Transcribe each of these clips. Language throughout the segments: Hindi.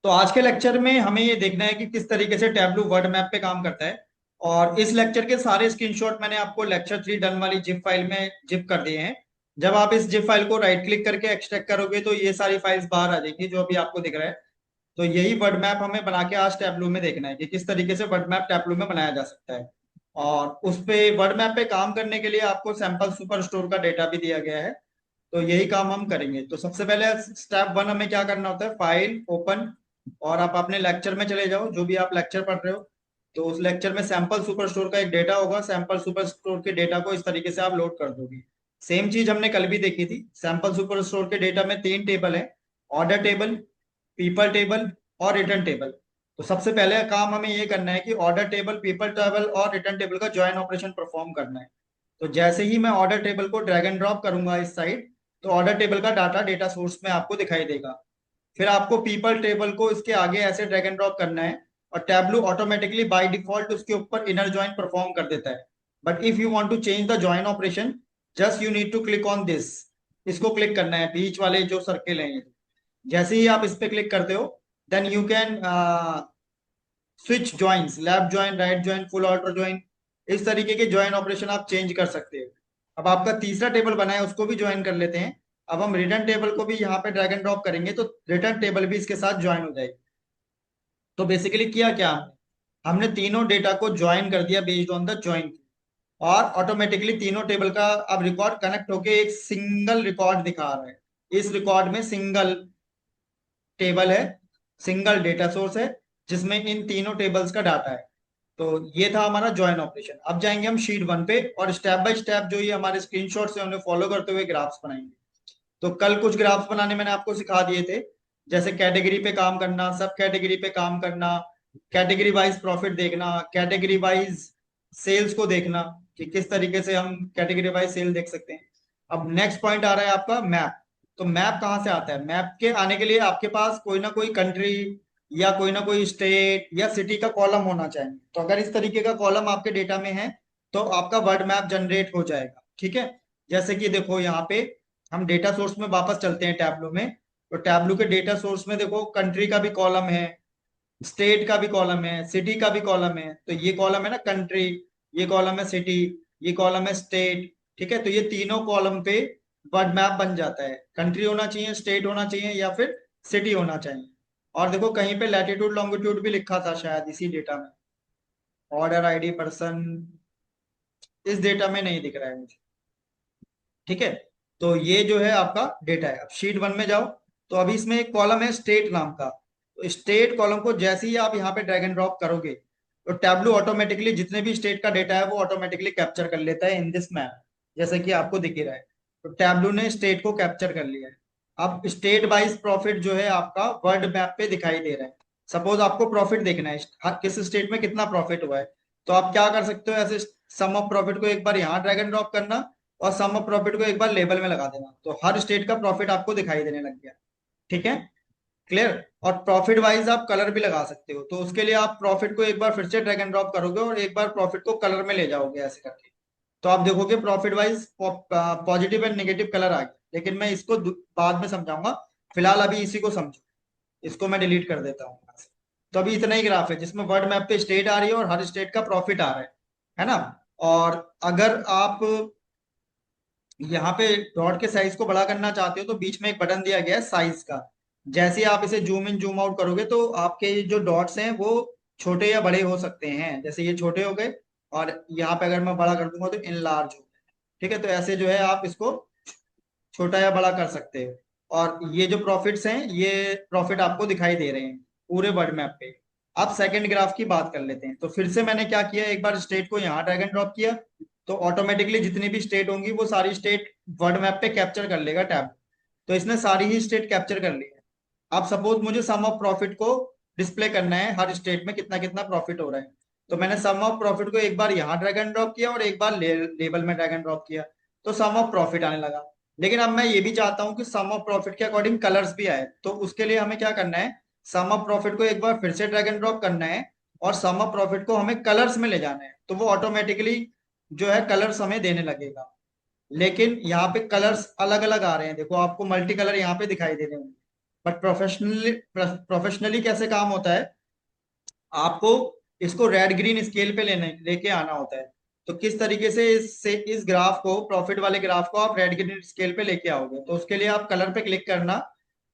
तो आज के लेक्चर में हमें ये देखना है कि किस तरीके से टैबलू वर्ड मैप पे काम करता है। और इस लेक्चर के सारे स्क्रीनशॉट मैंने आपको लेक्चर 3 डन वाली जिप फाइल में जिप कर दिए हैं। जब आप इस जिप फाइल को राइट क्लिक करके एक्सट्रैक्ट करोगे तो ये सारी फाइल्स बाहर आ जाएंगी जो अभी आपको दिख रहा है। तो यही वर्ड मैप हमें बना के आज टैबलू में देखना है कि किस तरीके से वर्ड मैप टैबलू में बनाया जा सकता है। और उस पे वर्ड मैप पे काम करने के लिए आपको सैंपल सुपर स्टोर का डेटा भी दिया गया है। तो यही काम हम करेंगे। तो सबसे पहले स्टेप वन हमें क्या करना होता है, फाइल ओपन, और आप अपने लेक्चर में चले जाओ जो भी आप लेक्चर पढ़ रहे हो। तो उस लेक्चर में सैंपल सुपर स्टोर का एक डेटा होगा, सैंपल सुपर स्टोर के डेटा को इस तरीके से आप लोड कर दोगे। सेम चीज हमने कल भी देखी थी। सैंपल सुपर स्टोर के डेटा में तीन टेबल है, ऑर्डर टेबल, पीपल टेबल और रिटर्न टेबल। तो सबसे पहले काम हमें ये करना है कि ऑर्डर टेबल, पीपल टेबल और रिटर्न टेबल का ज्वाइन ऑपरेशन परफॉर्म करना है। तो जैसे ही मैं ऑर्डर टेबल को ड्रैग एंड ड्रॉप करूंगा इस साइड, तो ऑर्डर टेबल का डाटा डेटा सोर्स में आपको दिखाई देगा। फिर आपको पीपल टेबल को इसके आगे ऐसे ड्रैग एंड ड्रॉप करना है, और टैबलू ऑटोमेटिकली बाय डिफॉल्ट उसके ऊपर इनर ज्वाइन परफॉर्म कर देता है। But if you want to change the join operation, just you need to click on this. इसको क्लिक करना है, बीच वाले जो सर्किल है ये। जैसे ही आप इस पे क्लिक करते हो, then you can switch joins, left join, right join, full outer join. इस तरीके के ज्वाइन ऑपरेशन आप चेंज कर सकते हो। अब आपका तीसरा टेबल बना है, उसको भी ज्वाइन कर लेते हैं। अब हम रिटर्न टेबल को भी यहाँ पे ड्रैग एंड ड्रॉप करेंगे तो रिटर्न टेबल भी इसके साथ ज्वाइन हो जाएगी। तो बेसिकली किया क्या हमने तीनों डेटा को ज्वाइन कर दिया बेस्ड ऑन द ज्वाइन। और ऑटोमेटिकली तीनों टेबल का अब रिकॉर्ड कनेक्ट होके एक सिंगल रिकॉर्ड दिखा रहा है। इस रिकॉर्ड में सिंगल टेबल है, सिंगल डेटा सोर्स है, जिसमें इन तीनों टेबल्स का डाटा है। तो ये था हमारा ज्वाइन ऑपरेशन। अब जाएंगे हम शीट वन पे और स्टेप बाय स्टेप जो ये हमारे स्क्रीनशॉट्स है उन्हें फॉलो करते हुए ग्राफ्स बनाएंगे। तो कल कुछ ग्राफ्स बनाने मैंने आपको सिखा दिए थे, जैसे कैटेगरी पे काम करना, सब कैटेगरी पे काम करना, कैटेगरी वाइज प्रॉफिट देखना, कैटेगरी वाइज सेल्स को देखना कि किस तरीके से हम कैटेगरी वाइज सेल देख सकते हैं। अब नेक्स्ट पॉइंट आ रहा है आपका मैप। तो मैप कहाँ से आता है? मैप के आने के लिए आपके पास कोई ना कोई कंट्री या कोई ना कोई स्टेट या सिटी का कॉलम होना चाहिए। तो अगर इस तरीके का कॉलम आपके डेटा में है तो आपका वर्ड मैप जनरेट हो जाएगा। ठीक है, जैसे कि देखो यहाँ पे हम डेटा सोर्स में वापस चलते हैं टैबलू में। तो टैबलू के डेटा सोर्स में देखो कंट्री का भी कॉलम है, स्टेट का भी कॉलम है, सिटी का भी कॉलम है। तो ये कॉलम है ना कंट्री, ये कॉलम है सिटी, ये कॉलम है स्टेट। ठीक है, तो ये तीनों कॉलम पे वर्ड मैप बन जाता है। कंट्री होना चाहिए, स्टेट होना चाहिए या फिर सिटी होना चाहिए। और देखो कहीं पे लैटिट्यूड लॉन्गिट्यूड भी लिखा था शायद इसी डेटा में। ऑर्डर आईडी पर्सन इस डेटा में नहीं दिख रहा है मुझे। ठीक है, तो ये जो है आपका डेटा है। अब शीट वन में जाओ, तो अभी इसमें एक कॉलम है स्टेट नाम का। तो स्टेट कॉलम को जैसे ही आप यहाँ पे ड्रैग एंड ड्रॉप करोगे, तो टैबलू ऑटोमेटिकली जितने भी स्टेट का डेटा है वो ऑटोमेटिकली कैप्चर कर लेता है इन दिस मैप, जैसे कि आपको दिख ही रहा है। तो टैबलू ने स्टेट को कैप्चर कर लिया है। अब स्टेट वाइज प्रॉफिट जो है आपका वर्ल्ड मैप पे दिखाई दे रहा है। सपोज आपको प्रॉफिट देखना है, किस स्टेट में कितना प्रॉफिट हुआ है। तो आप क्या कर सकते हो, ऐसे सम ऑफ प्रॉफिट को एक बार यहाँ ड्रैग एंड ड्रॉप करना, और सम ऑफ प्रॉफिट को एक बार लेबल में लगा देना, तो हर स्टेट का प्रॉफिट आपको दिखाई देने लग गया। ठीक है, क्लियर। और प्रॉफिट वाइज आप कलर भी लगा सकते हो। तो उसके लिए आप प्रॉफिट को एक बार फिर से ड्रैग एंड ड्रॉप करोगे और एक बार प्रॉफिट को कलर में ले जाओगे ऐसे करके। तो आप देखोगे profit wise positive and negative colour आ गया। लेकिन मैं इसको बाद में समझाऊंगा, फिलहाल अभी इसी को समझो। इसको मैं डिलीट कर देता हूँ यहाँ से। तो अभी इतना ही ग्राफ है जिसमें वर्ड मैप पे स्टेट आ रही है और हर स्टेट का प्रॉफिट आ रहा है ना। और अगर आप यहाँ पे डॉट के साइज को बड़ा करना चाहते हो तो बीच में एक बटन दिया गया है साइज का। जैसे ही आप इसे जूम इन जूम आउट करोगे तो आपके जो डॉट्स हैं वो छोटे या बड़े हो सकते हैं। जैसे ये छोटे हो गए, और यहाँ पे अगर मैं बड़ा कर दूंगा तो इनलार्ज हो गए। ठीक है, तो ऐसे जो है आप इसको छोटा या बड़ा कर सकते हो। और ये जो प्रॉफिट्स हैं ये प्रॉफिट आपको दिखाई दे रहे हैं पूरे वर्ड मैप पे। अब सेकंड ग्राफ की बात कर लेते हैं। तो फिर से मैंने क्या किया, एक बार स्टेट को यहाँ ड्रैग एंड ड्रॉप किया, तो ऑटोमेटिकली जितनी भी स्टेट होंगी वो सारी स्टेट वर्ड मैप पे कैप्चर कर लेगा टैब। तो इसने सारी ही स्टेट कैप्चर कर ली है। अब सपोज मुझे सम ऑफ प्रॉफिट को डिस्प्ले करना है, हर स्टेट में कितना कितना प्रॉफिट हो रहा है। तो मैंने सम ऑफ प्रॉफिट को एक बार यहाँ ड्रैग एंड ड्रॉप किया और एक बार लेबल में ड्रैग एंड ड्रॉप किया, तो सम ऑफ प्रॉफिट आने लगा। लेकिन अब मैं ये भी चाहता हूँ कि सम ऑफ प्रॉफिट के अकॉर्डिंग कलर्स भी आए। तो उसके लिए हमें क्या करना है, सम ऑफ प्रॉफिट को एक बार फिर से ड्रैग एंड ड्रॉप करना है, और सम ऑफ प्रॉफिट को हमें कलर्स में ले जाना है। तो वो ऑटोमेटिकली जो है कलर्स हमें देने लगेगा। लेकिन यहाँ पे कलर्स अलग अलग आ रहे हैं, देखो आपको मल्टी कलर यहाँ पे दिखाई दे रहे होंगे। बट प्रोफेशनली कैसे काम होता है, आपको इसको रेड ग्रीन स्केल पे लेके आना होता है। तो किस तरीके से इस ग्राफ को, प्रॉफिट वाले ग्राफ को आप रेड ग्रीन स्केल पे लेके आओगे, तो उसके लिए आप कलर पे क्लिक करना,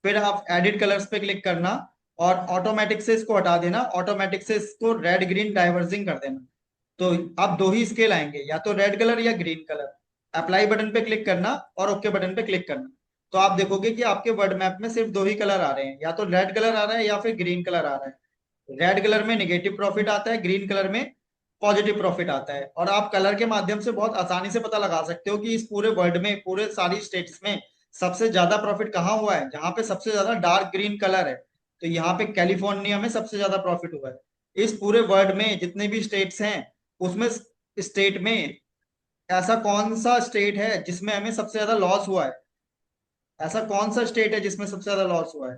फिर आप एडिट कलर्स पे क्लिक करना, और ऑटोमेटिक से इसको हटा देना, ऑटोमेटिक से इसको रेड ग्रीन डाइवर्जिंग कर देना। तो अब दो ही स्केल आएंगे, या तो रेड कलर या ग्रीन कलर। अप्लाई बटन पे क्लिक करना और ओके बटन पे क्लिक करना। तो आप देखोगे कि आपके वर्ड मैप में सिर्फ दो ही कलर आ रहे हैं, या तो रेड कलर आ रहा है या फिर ग्रीन कलर आ रहा है। रेड कलर में नेगेटिव प्रॉफिट आता है, ग्रीन कलर में पॉजिटिव प्रॉफिट आता है। और आप कलर के माध्यम से बहुत आसानी से पता लगा सकते हो कि इस पूरे वर्ल्ड में, पूरे सारी स्टेट्स में सबसे ज्यादा प्रॉफिट कहाँ हुआ है। जहां पे सबसे ज्यादा डार्क ग्रीन कलर है, तो यहाँ पे कैलिफोर्निया में सबसे ज्यादा प्रॉफिट हुआ है। इस पूरे वर्ल्ड में जितने भी स्टेट्स हैं, उसमें स्टेट में ऐसा कौन सा स्टेट है जिसमें हमें सबसे ज्यादा लॉस हुआ है? ऐसा कौन सा स्टेट है जिसमें सबसे ज्यादा लॉस हुआ है?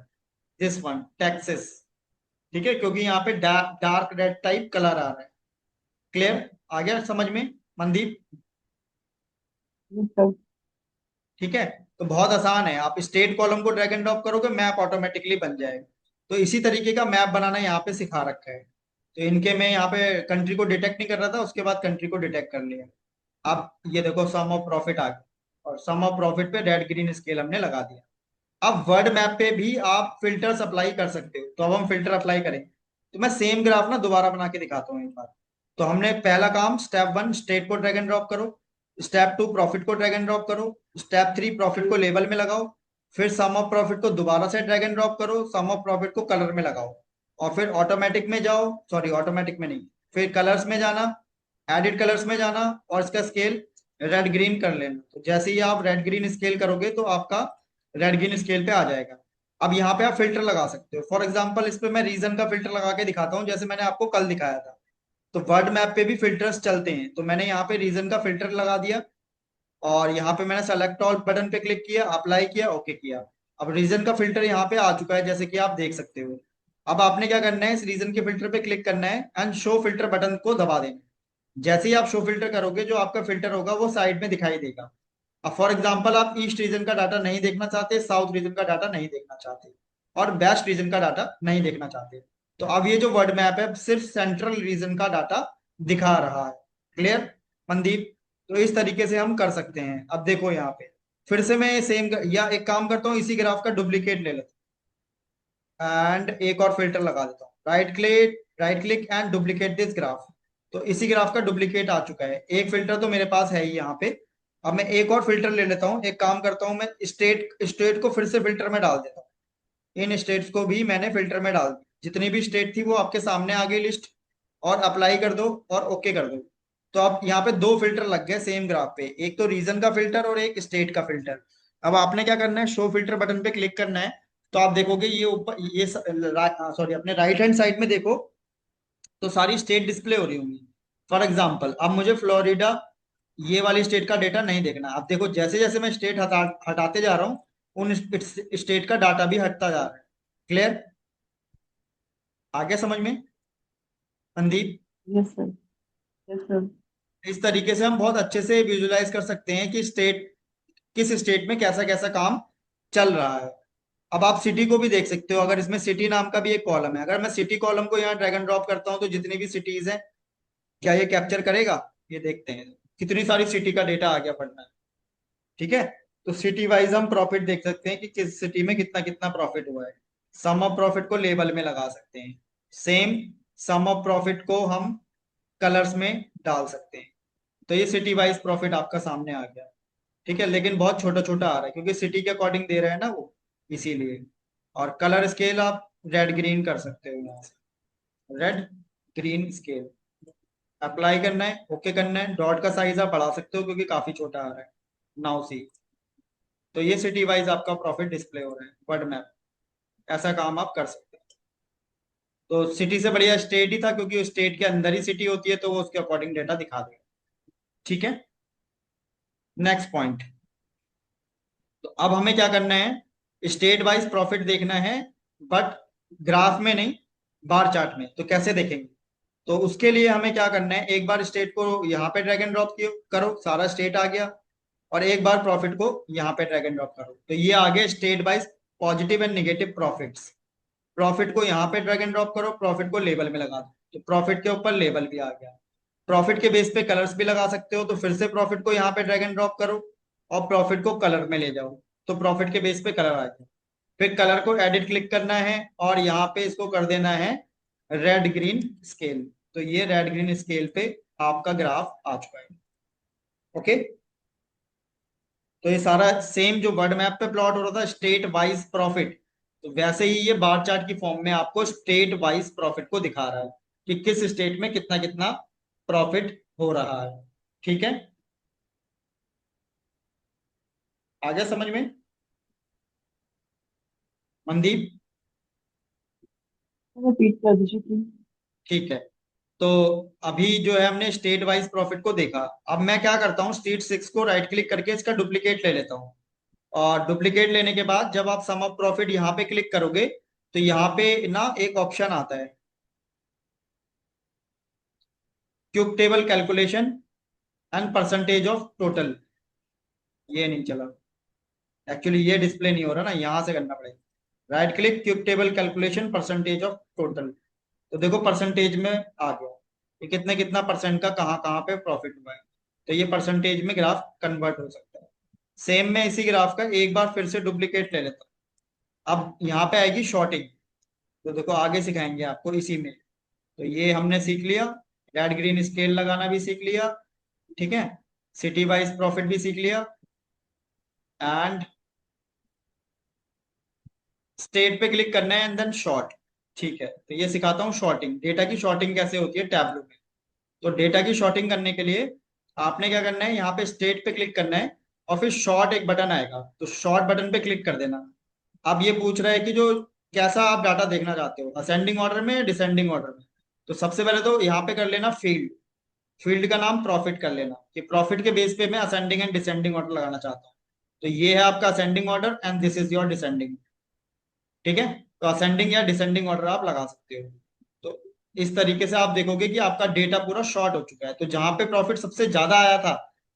This one, Texas. ठीक है, क्योंकि यहाँ पे डार्क रेड टाइप कलर आ रहा है। क्लियर? आ गया समझ में मनदीप? Yes sir. ठीक है। तो बहुत आसान है, आप स्टेट कॉलम को ड्रैग एंड ड्रॉप करोगे, मैप ऑटोमेटिकली बन जाएगा। तो इसी तरीके का मैप बनाना यहाँ पे सिखा रखा है। तो इनके मैं यहाँ पे कंट्री को डिटेक्ट नहीं कर रहा था, उसके बाद कंट्री को डिटेक्ट कर लिया। अब ये देखो, सम ऑफ प्रॉफिट आ गया, और सम ऑफ प्रॉफिट पे रेड ग्रीन स्केल हमने लगा दिया। अब वर्ड मैप पे भी आप फिल्टर्स अप्लाई कर सकते हो। तो अब हम फिल्टर अप्लाई करेंगे। तो मैं सेम ग्राफ ना दोबारा बना के दिखाता हूँ एक बार। तो हमने पहला काम, स्टेप 1 स्टेट को ड्रैग एंड ड्रॉप करो, स्टेप 2 प्रॉफिट को ड्रैग एंड ड्रॉप करो, स्टेप 3 प्रॉफिट को लेबल में लगाओ, फिर सम ऑफ प्रॉफिट को दोबारा से ड्रैग एंड ड्रॉप करो, सम ऑफ प्रॉफिट को कलर में लगाओ, और फिर ऑटोमेटिक में जाओ, सॉरी ऑटोमेटिक में नहीं, फिर कलर्स में जाना, एडिट कलर्स में जाना, और इसका स्केल रेड ग्रीन कर लेना। तो जैसे ही आप रेड ग्रीन स्केल करोगे तो आपका रेड ग्रीन स्केल पे आ जाएगा। अब यहाँ पे आप फिल्टर लगा सकते हो। फॉर एग्जांपल इस पे मैं रीजन का फिल्टर लगा के दिखाता हूँ, जैसे मैंने आपको कल दिखाया था। तो वर्ड मैप पे भी फिल्टर्स चलते हैं, तो मैंने यहाँ पे रीजन का फिल्टर लगा दिया, और यहाँ पे मैंने सेलेक्ट ऑल बटन पे क्लिक किया, अप्लाई किया, ओके किया। अब रीजन का फिल्टर यहाँ पे आ चुका है, जैसे कि आप देख सकते हो। अब आपने क्या करना है, इस रीजन के फिल्टर पे क्लिक करना है एंड शो फिल्टर बटन को दबा देना। जैसे ही आप शो फिल्टर करोगे, जो आपका फिल्टर होगा वो साइड में दिखाई देगा। अब फॉर एग्जांपल आप ईस्ट रीजन का डाटा नहीं देखना चाहते, साउथ रीजन का डाटा नहीं देखना चाहते, और वेस्ट रीजन का डाटा नहीं देखना चाहते, तो अब ये जो वर्ड मैप है सिर्फ सेंट्रल रीजन का डाटा दिखा रहा है। क्लियर मनदीप? तो इस तरीके से हम कर सकते हैं। अब देखो यहाँ पे फिर से मैं सेम, या एक काम करता हूँ, इसी ग्राफ का डुप्लीकेट ले लेता हूँ एंड एक और फिल्टर लगा देता हूँ, right click and duplicate this graph. तो इसी ग्राफ का डुप्लीकेट आ चुका है, एक फिल्टर तो मेरे पास है ही यहाँ पे। अब मैं एक और फिल्टर ले लेता हूँ, एक काम करता हूँ, मैं स्टेट स्टेट को फिर से फिल्टर में डाल देता हूँ। इन स्टेट्स को भी मैंने फिल्टर में डाल दी, जितनी भी स्टेट थी वो आपके सामने आ गई लिस्ट, और अप्लाई कर दो और ओके कर दो। तो अब यहाँ पे दो फिल्टर लग गए सेम ग्राफ पे, एक तो रीजन का फिल्टर और एक स्टेट का फिल्टर। अब आपने क्या करना है, शो फिल्टर बटन पे क्लिक करना है। तो आप देखोगे ये ऊपर, ये सॉरी अपने राइट हैंड साइड में देखो, तो सारी स्टेट डिस्प्ले हो रही होंगी। फॉर एग्जाम्पल अब मुझे फ्लोरिडा, ये वाली स्टेट का डेटा नहीं देखना। अब देखो जैसे जैसे मैं स्टेट हटाते जा रहा हूँ, उन स्टेट का डाटा भी हटता जा रहा है। क्लियर? आ गया समझ में Sandeep? Yes sir. Yes sir. इस तरीके से हम बहुत अच्छे से विजुलाइज कर सकते हैं कि स्टेट, किस स्टेट में कैसा कैसा काम चल रहा है। अब आप सिटी को भी देख सकते हो, अगर इसमें सिटी नाम का भी एक कॉलम है, अगर मैं सिटी कॉलम को यहाँ ड्रैग एंड ड्रॉप करता हूँ, तो जितनी भी सिटीज हैं, क्या ये कैप्चर करेगा? ये देखते हैं, कितनी सारी सिटी का डेटा आ गया पढ़ना है। ठीक है। तो सिटी वाइज हम प्रॉफिट देख सकते हैं कि किस सिटी में कितना कितना प्रॉफिट हुआ है। सम ऑफ प्रॉफिट को लेबल में लगा सकते हैं, सेम सम ऑफ प्रॉफिट को हम कलर्स में डाल सकते हैं। तो ये सिटी वाइज प्रॉफिट आपका सामने आ गया। ठीक है, लेकिन बहुत छोटा छोटा आ रहा है क्योंकि सिटी के अकॉर्डिंग दे रहे हैं ना वो, इसीलिए। और कलर स्केल आप रेड ग्रीन कर सकते हो यहाँ से, रेड ग्रीन स्केल अप्लाई करना है, ओके करना है। डॉट का साइज आप बढ़ा सकते हो क्योंकि काफी छोटा आ रहा है। नाउ सी, तो ये सिटी वाइज आपका प्रॉफिट डिस्प्ले हो रहा है वर्ड मैप। ऐसा काम आप कर सकते हैं। तो सिटी से बढ़िया स्टेट ही था, क्योंकि स्टेट के अंदर ही सिटी होती है, तो वो उसके अकॉर्डिंग डेटा दिखा देगा। ठीक है। Next point. तो अब हमें क्या करना है, स्टेट वाइज प्रॉफिट देखना है, बट ग्राफ में नहीं, बार चार्ट में। तो कैसे देखेंगे? तो उसके लिए हमें क्या करना है, एक बार स्टेट को यहाँ पे ड्रैग एंड ड्रॉप करो, सारा स्टेट आ गया, और एक बार प्रॉफिट को यहाँ पे ड्रैग एंड ड्रॉप करो, तो ये आ गया state wise positive and negative profits. Profit को यहाँ पे ड्रैग एंड ड्रॉप करो, प्रॉफिट को लेबल में लगा दो, तो प्रॉफिट के ऊपर लेबल भी आ गया। प्रॉफिट के बेस पे कलर्स भी लगा सकते हो, तो फिर से प्रॉफिट को यहाँ पे ड्रैग एंड ड्रॉप करो और प्रॉफिट को कलर में ले जाओ, तो प्रॉफिट के बेस पे कलर आ गया। फिर कलर को एडिट क्लिक करना है और यहाँ पे इसको कर देना है रेड ग्रीन स्केल, तो ये रेड ग्रीन स्केल पे आपका ग्राफ आ चुका है। ओके, तो ये सारा सेम जो वर्ड मैप पे प्लॉट हो रहा था स्टेट वाइज प्रॉफिट, तो वैसे ही ये बार चार्ट की फॉर्म में आपको स्टेट वाइज प्रॉफिट को दिखा रहा है कि किस स्टेट में कितना कितना प्रॉफिट हो रहा है। ठीक है, आ गया समझ में मनदीप? रिपीट कर दीजिए प्लीज। ठीक है, तो अभी जो है हमने स्टेट वाइज प्रॉफिट को देखा। अब मैं क्या करता हूँ, स्टेट 6 को राइट क्लिक करके इसका डुप्लीकेट ले लेता हूँ, और डुप्लीकेट लेने के बाद जब आप सम ऑफ प्रॉफिट यहाँ पे क्लिक करोगे तो यहाँ पे ना एक ऑप्शन आता है cube table calculation and percentage of total. ये नहीं चला, एक्चुअली ये डिस्प्ले नहीं हो रहा ना, यहाँ से करना पड़ेगा। Right click cube table calculation percentage of total, तो देखो परसेंटेज में आ गया कि कितने कितना परसेंट का कहाँ कहाँ पे प्रॉफिट हुआ है, तो ये परसेंटेज में ग्राफ कन्वर्ट हो सकता है। सेम में इसी ग्राफ का एक बार फिर से डुप्लीकेट ले लेता हूँ। अब यहाँ पे आएगी शॉर्टिंग, तो देखो आगे सिखाएंगे आपको इसी में। तो ये हमने सीख लिया, रेड ग्रीन स्केल लगाना भी सीख लिया, ठीक है, सिटी वाइज प्रॉफिट भी सीख लिया, एंड स्टेट पे क्लिक करना है एंड देन शॉर्ट। ठीक है, तो ये सिखाता हूँ शॉर्टिंग, डेटा की शॉर्टिंग कैसे होती है टैबलू में। तो डेटा की शॉर्टिंग करने के लिए आपने क्या करना है, यहाँ पे स्टेट पे क्लिक करना है और फिर शॉर्ट एक बटन आएगा, तो शॉर्ट बटन पे क्लिक कर देना। अब ये पूछ रहा है कि जो कैसा आप डाटा देखना चाहते हो, असेंडिंग ऑर्डर में, डिसेंडिंग ऑर्डर में। तो सबसे पहले तो यहाँ पे कर लेना फील्ड, फील्ड का नाम प्रॉफिट कर लेना कि प्रॉफिट के बेस पे मैं असेंडिंग एंड डिसेंडिंग ऑर्डर लगाना चाहता हूँ। तो ये है आपका ascending order and this is your descending. ठीक है, तो असेंडिंग या डिसेंडिंग ऑर्डर आप लगा सकते हो। तो इस तरीके से आप देखोगे कि आपका डेटा पूरा शॉर्ट हो चुका है, तो जहां पे प्रॉफिट सबसे ज्यादा आया था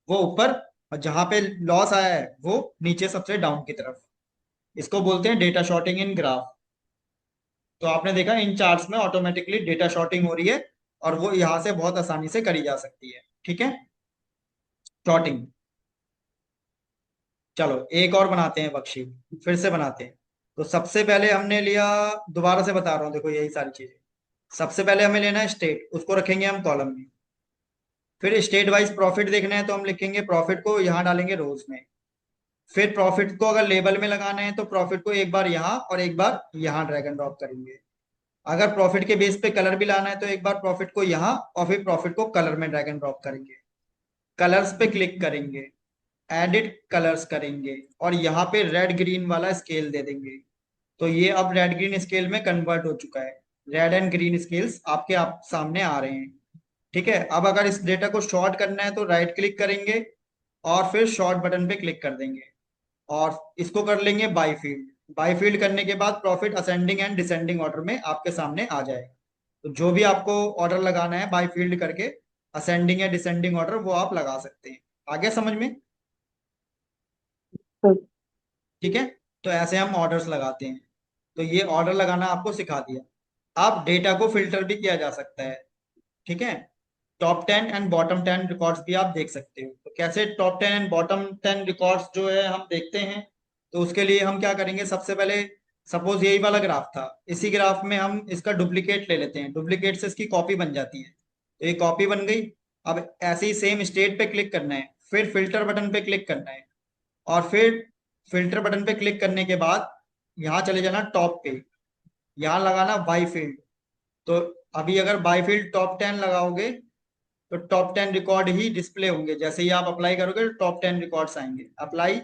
वो ऊपर, और जहां पे लॉस आया है वो नीचे सबसे डाउन की तरफ। इसको बोलते हैं डेटा शॉर्टिंग इन ग्राफ। तो आपने देखा इन चार्ट्स में ऑटोमेटिकली डेटा शॉर्टिंग हो रही है, और वो यहाँ से बहुत आसानी से करी जा सकती है। ठीक है, शॉर्टिंग। चलो एक और बनाते हैं वर्कशीट, फिर से बनाते हैं। तो सबसे पहले हमने लिया, दोबारा से बता रहा हूँ, देखो यही सारी चीजें। सबसे पहले हमें लेना है स्टेट, उसको रखेंगे हम कॉलम में। फिर स्टेट वाइज प्रॉफिट देखना है तो हम लिखेंगे प्रॉफिट को यहाँ डालेंगे रोज में। फिर प्रॉफिट को अगर लेबल में लगाना है तो प्रॉफिट को एक बार यहाँ और एक बार यहाँ ड्रैग एंड ड्रॉप करेंगे। अगर प्रॉफिट के बेस पे कलर भी लाना है तो एक बार प्रॉफिट को यहाँ और फिर प्रॉफिट को कलर में ड्रैग एंड ड्रॉप करेंगे। कलर्स पे क्लिक करेंगे, एडिट कलर्स करेंगे और यहाँ पे रेड ग्रीन वाला स्केल दे देंगे। तो ये अब रेड ग्रीन स्केल में कन्वर्ट हो चुका है, रेड एंड ग्रीन स्केल्स आपके आप सामने आ रहे हैं। ठीक है, अब अगर इस डेटा को शॉर्ट करना है तो राइट क्लिक करेंगे और फिर शॉर्ट बटन पे क्लिक कर देंगे, और इसको कर लेंगे बाय फील्ड। बाय फील्ड करने के बाद profit ascending and descending order में आपके सामने आ जाएगा। तो जो भी आपको ऑर्डर लगाना है बाय फील्ड करके, असेंडिंग या डिसेंडिंग ऑर्डर, वो आप लगा सकते हैं। आगे समझ में? सर। ठीक है, तो ऐसे हम ऑर्डर्स लगाते हैं। तो ये ऑर्डर लगाना आपको सिखा दिया। अब डेटा को फिल्टर भी किया जा सकता है। ठीक है, टॉप 10 एंड बॉटम 10 रिकॉर्ड्स भी आप देख सकते हो। तो कैसे टॉप 10 एंड बॉटम 10 रिकॉर्ड्स जो है हम देखते हैं, तो उसके लिए हम क्या करेंगे, सबसे पहले सपोज यही वाला ग्राफ था, इसी ग्राफ में हम इसका डुप्लीकेट ले लेते हैं, डुप्लीकेट से इसकी कॉपी बन जाती है। तो ये कॉपी बन गई। अब ऐसे ही सेम स्टेट पे क्लिक करना है, फिर फिल्टर बटन पे क्लिक करना है, और फिर फिल्टर बटन पे क्लिक करने के बाद यहाँ चले जाना टॉप पे, यहाँ लगाना बाई फील्ड। तो अभी अगर बाई फील्ड टॉप 10 लगाओगे तो टॉप 10 रिकॉर्ड ही डिस्प्ले होंगे, जैसे ही आप अप्लाई करोगे तो टॉप 10 रिकॉर्ड्स आएंगे। अप्लाई,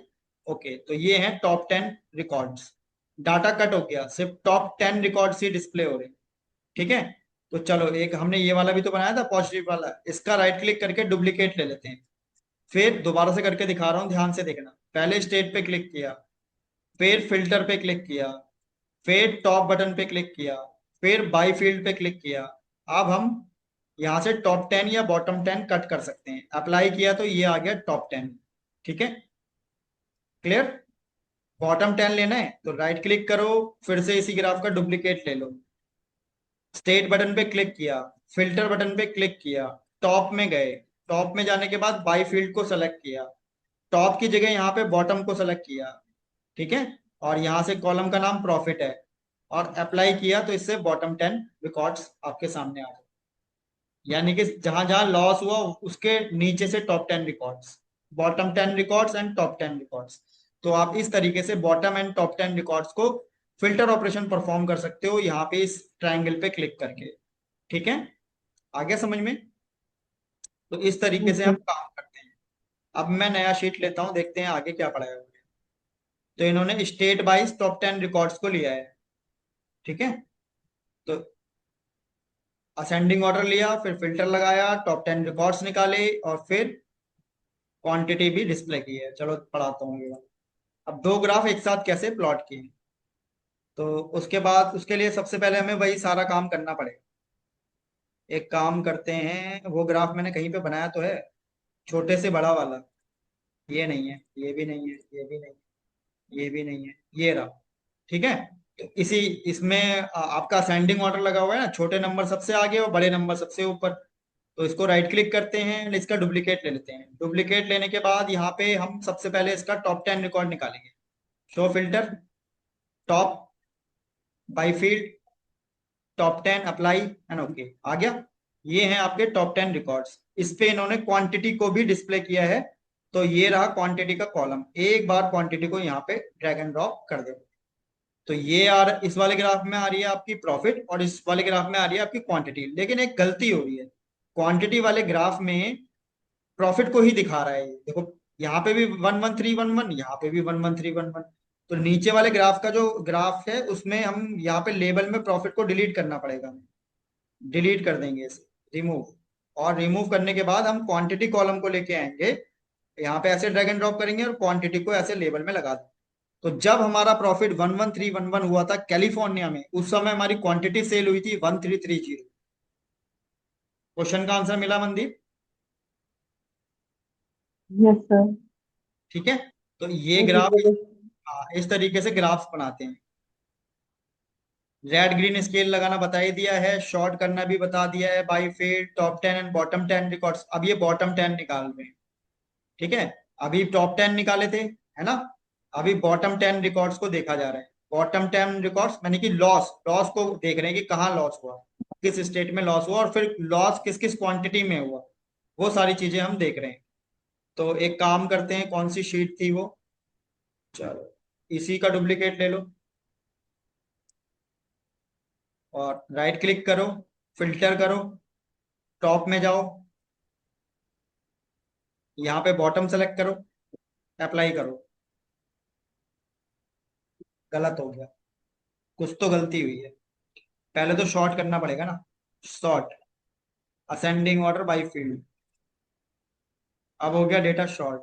ओके, तो ये हैं टॉप 10 रिकॉर्ड्स। डाटा कट हो गया, सिर्फ टॉप 10 रिकॉर्ड्स ही डिस्प्ले हो रहे। ठीक है, तो चलो एक हमने ये वाला भी तो बनाया था पॉजिटिव वाला, इसका राइट क्लिक करके डुप्लीकेट ले लेते हैं। फिर दोबारा से करके दिखा रहा हूँ, ध्यान से देखना। पहले स्टेट पे क्लिक किया, फिर फिल्टर पे क्लिक किया, फिर टॉप बटन पे क्लिक किया, फिर बाई फील्ड पे क्लिक किया। अब हम यहाँ से टॉप 10 या बॉटम 10 कट कर सकते हैं। अप्लाई किया तो ये आ गया टॉप 10। ठीक है, क्लियर? बॉटम 10 लेना है तो राइट क्लिक करो, फिर से इसी ग्राफ का डुप्लीकेट ले लो, स्टेट बटन पे क्लिक किया, फिल्टर बटन पे क्लिक किया, टॉप में गए, टॉप में जाने के बाद बाई फील्ड को सेलेक्ट किया, टॉप की जगह यहाँ पे बॉटम को सेलेक्ट किया, ठीक है, और यहाँ से कॉलम का नाम प्रॉफिट है, और अप्लाई किया, तो इससे बॉटम 10 रिकॉर्ड्स आपके सामने आ गए। यानी कि जहां जहां लॉस हुआ उसके नीचे से top 10 records, bottom 10 records and top 10 records. तो आप इस तरीके से बॉटम एंड टॉप 10 रिकॉर्ड्स को फिल्टर ऑपरेशन परफॉर्म कर सकते हो यहाँ पे इस ट्रायंगल पे क्लिक करके। ठीक है, आ गया समझ में? तो इस तरीके Yes, से हम sir. काम करते हैं। अब मैं नया शीट लेता हूँ, देखते हैं आगे क्या पढ़ाया हुआ है। तो इन्होंने स्टेट वाइज टॉप 10 रिकॉर्ड्स को लिया है, ठीक है। तो असेंडिंग ऑर्डर लिया, फिर फिल्टर लगाया, टॉप 10 रिकॉर्ड्स निकाले, और फिर क्वांटिटी भी डिस्प्ले की है। चलो पढ़ाता हूँ ये। अब दो ग्राफ एक साथ कैसे प्लॉट किए, तो उसके बाद उसके लिए सबसे पहले हमें वही सारा काम करना पड़ेगा। एक काम करते हैं, वो ग्राफ मैंने कहीं पे बनाया तो है, छोटे से बड़ा वाला। ये नहीं है, ये भी नहीं है, ये भी नहीं है, ये भी नहीं है, ये रहा। ठीक है, तो इसी इसमें आपका असेंडिंग ऑर्डर लगा हुआ है ना, छोटे नंबर सबसे आगे और बड़े नंबर सबसे ऊपर। तो इसको राइट क्लिक करते हैं, इसका डुप्लीकेट ले लेते हैं। डुप्लीकेट लेने के बाद यहाँ पे हम सबसे पहले इसका टॉप 10 रिकॉर्ड निकालेंगे। Show filter, top, by field, top 10, apply and okay, आ गया। ये हैं आपके टॉप 10 रिकॉर्ड्स। इस पे इन्होंने क्वांटिटी को भी डिस्प्ले किया है। तो ये रहा क्वांटिटी का कॉलम। एक बार क्वांटिटी को यहाँ पे ड्रैग एंड ड्रॉप कर दो, तो ये इस वाले ग्राफ में आ रही है आपकी प्रॉफिट, और इस वाले ग्राफ में आ रही है आपकी क्वांटिटी। लेकिन एक गलती हो रही है, क्वांटिटी वाले ग्राफ में प्रॉफिट को ही दिखा रहा है। देखो, यहाँ पे भी 11311, यहाँ पे भी 11311। तो नीचे वाले ग्राफ का जो ग्राफ है उसमें हम यहाँ पे लेबल में प्रॉफिट को डिलीट करना पड़ेगा। डिलीट कर देंगे इसे, रिमूव। और रिमूव करने के बाद हम क्वांटिटी कॉलम को लेके आएंगे, यहाँ पे ऐसे ड्रैग एंड ड्रॉप करेंगे और क्वांटिटी को ऐसे लेबल में लगा देंगे। तो जब हमारा प्रॉफिट 11311 हुआ था कैलिफोर्निया में, उस समय हमारी क्वांटिटी सेल हुई थी 1330। क्वेश्चन का आंसर मिला मनदीप? Yes, sir. ठीक है, तो ये Yes, ग्राफ, sir. हाँ, इस तरीके से ग्राफ्स बनाते हैं। रेड ग्रीन स्केल लगाना बता ही दिया है, शॉर्ट करना भी बता दिया है, by field, top 10 and bottom 10 records. अब ये बॉटम 10 निकाल रहे हैं, ठीक है। अभी टॉप 10 निकाले थे, है ना। अभी बॉटम 10 रिकॉर्ड्स को देखा जा रहा है। बॉटम 10 रिकॉर्ड्स यानी कि लॉस लॉस को देख रहे हैं कि कहाँ लॉस हुआ, किस स्टेट में लॉस हुआ, और फिर लॉस किस किस क्वांटिटी में हुआ, वो सारी चीजें हम देख रहे हैं। तो एक काम करते हैं, कौन सी शीट थी वो, चलो इसी का डुप्लीकेट ले लो, और राइट क्लिक करो, फिल्टर करो, टॉप में जाओ, यहाँ पे बॉटम सेलेक्ट करो, अप्लाई करो। गलत हो गया, कुछ तो गलती हुई है। पहले तो शॉर्ट करना पड़ेगा ना, short, ascending order by field. अब हो गया डेटा शॉर्ट,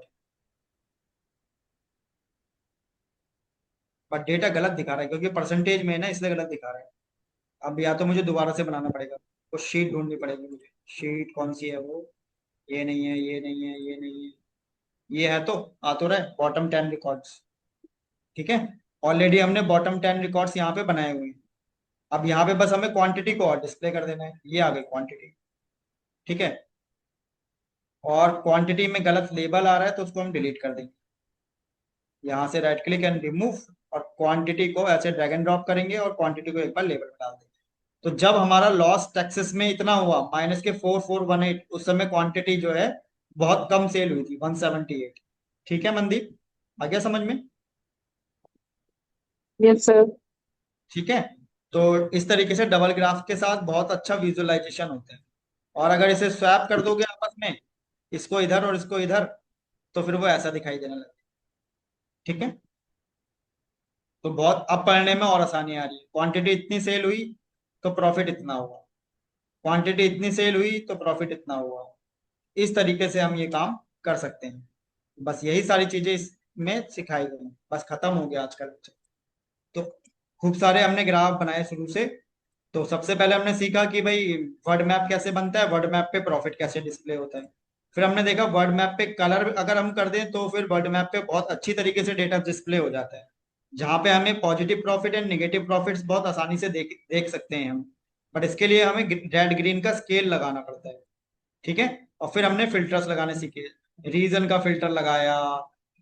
बट डेटा गलत दिखा रहा है क्योंकि परसेंटेज में है ना, इसलिए गलत दिखा रहा है। अब या तो मुझे दोबारा से बनाना पड़ेगा, तो शीट ढूंढनी पड़ेगी मुझे। शीट कौन सी है वो, ये नहीं है, ये नहीं है, ये नहीं है, ये है तो आ तो रहा है, बॉटम 10 रिकॉर्ड्स। ठीक है, ऑलरेडी हमने बॉटम 10 रिकॉर्ड्स यहाँ पे बनाए हुए हैं। अब यहाँ पे बस हमें क्वांटिटी को और डिस्प्ले कर देना है, ये आ गई क्वांटिटी। ठीक है, और क्वांटिटी में गलत लेबल आ रहा है तो उसको हम डिलीट कर देंगे। यहाँ से राइट क्लिक एंड रिमूव, और क्वांटिटी को ऐसे ड्रैग एंड ड्रॉप करेंगे और क्वांटिटी को एक बार लेबल में डाल देंगे। तो जब हमारा लॉस टैक्सेस में इतना हुआ माइनस के 4418, उस समय क्वांटिटी जो है बहुत कम सेल हुई थी, 178। ठीक है मनदीप, आ गया समझ में? Yes, sir. ठीक है, तो इस तरीके से डबल ग्राफ के साथ बहुत अच्छा विजुअलाइजेशन होता है। और अगर इसे स्वैप कर दोगे आपस में, इसको इधर और इसको इधर, तो फिर वो ऐसा दिखाई देने लगता है। ठीक है, तो बहुत अब पढ़ने में और आसानी आ रही है। क्वांटिटी इतनी सेल हुई तो प्रॉफिट इतना हुआ, क्वांटिटी इतनी सेल हुई तो प्रॉफिट इतना हुआ। इस तरीके से हम ये काम कर सकते हैं। बस यही सारी चीजें इसमें सिखाई गई हैं। बस खत्म हो गया आज का लेक्चर। तो खूब सारे हमने ग्राफ बनाए शुरू से। तो सबसे पहले हमने सीखा कि भाई वर्ड मैप कैसे बनता है, वर्ड मैप पे प्रॉफिट कैसे डिस्प्ले होता है। फिर हमने देखा वर्ड मैप पे कलर अगर हम कर दें तो फिर वर्ड मैप पे बहुत अच्छी तरीके से डेटा डिस्प्ले हो जाता है। जहाँ पे हमें positive profit and negative profits बहुत आसानी से देख देख सकते हैं हम। बट इसके लिए हमें रेड ग्रीन का स्केल लगाना पड़ता है। ठीक है। और फिर हमने फिल्टर्स लगाने सीखे। रीजन का फिल्टर लगाया,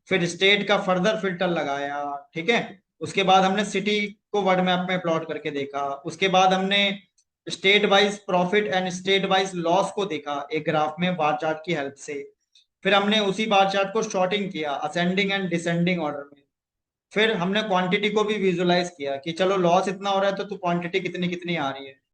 फिर स्टेट का फर्दर फिल्टर लगाया। ठीक है। उसके बाद हमने सिटी को वर्ड मैप में प्लॉट करके देखा। उसके बाद हमने state wise profit and state wise loss को देखा एक ग्राफ में बार चार्ट की हेल्प से। फिर हमने उसी बार चार्ट को शॉर्टिंग किया असेंडिंग एंड डिसेंडिंग ऑर्डर में। फिर हमने क्वांटिटी को भी विजुलाइज किया कि चलो लॉस इतना हो रहा है तो क्वांटिटी कितनी कितनी आ रही है।